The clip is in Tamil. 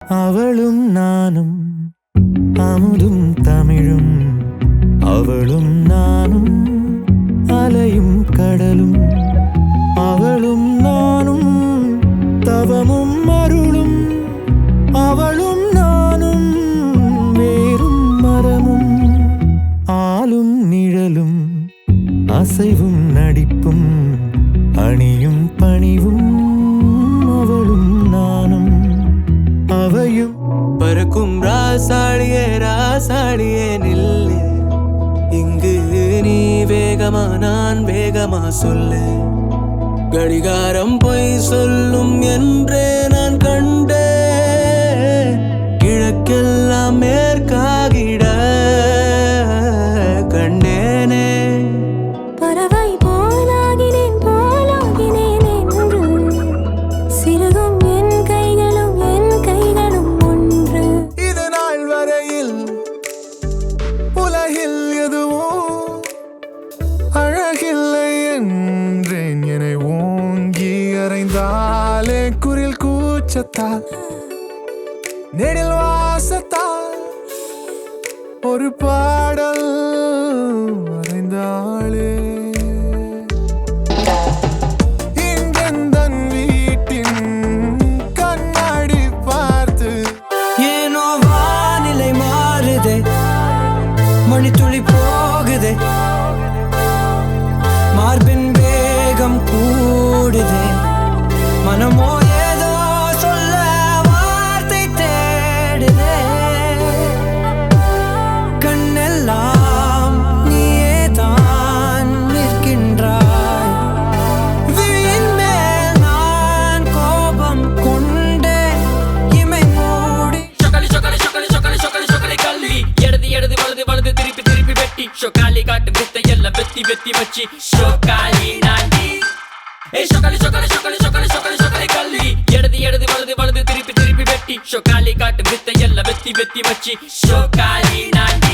அவளும் நானும் அமுதும் தமிழும், அவளும் நானும் அலையும் கடலும், அவளும் நானும் தவமும் அருளும், அவளும் நானும் வேறும் மரமும், ஆளும் நிழலும் அசைவும் நடிப்பும் அணியும் பணிவும், அவளும் நானும் அவையும். பறக்கும் ராசாடியே ராசாடியே நில்லு, இங்கு நீ வேகமா நான் வேகமா சொல்லு. கடிகாரம் பொய் சொல்லும் என்றே நான் கண்டே, கிழக்கெல்லாம் மேற்காகிட கண்டேனே. பறவை போலாகினேன் போலாகினேன் என்று, சிறுகும் என் கைகளும் ஒன்று. இது நாள் வரையில் உலகில் எதுவும் அழகில்லை என்றேன். என்னை ஓங்கி அறைந்தாலே குரில் கூச்சத்தால் நெடில் வாசத்தால் ஒரு பாடல் வரைந்தாளே. இங்கெந்தன் வீட்டின் கண்ணாடி பார்த்து ஏனோ வானிலை மாறுதே, மணித்துளி போகுதே, மார்பின் வேகம் கூடுதே, மனமோ ஏதோ சொல்ல வார்த்தை தேடுதே. கண்ணெல்லாம் நீயேதான் நிற்கின்றாய், விழியின் மேல் நான் கோபம் கொண்டே இமை மூடி. சொக்காலி சொக்காலி சொக்காலி சொக்காலி சொக்காலி சொக்காலி கள்ளி, இடது இடது வலது வலது திருப்பி திருப்பி வெட்டி, சொக்காலி காட்டு வித்தை எல்லாம் வெத்தி வெத்தி வச்சி சொக்காலி நாண்டி. ஏ சொக்காலி சொக்காலி சொக்காலி சொக்காலி சொக்காலி சொக்காலி கள்ளி, இடது இடது வலது வலது திருப்பி திருப்பி வெட்டி, சொக்காலி காட்டு வித்தை எல்லாம் வெத்தி வெத்தி வச்சி சொக்காலி நாண்டி.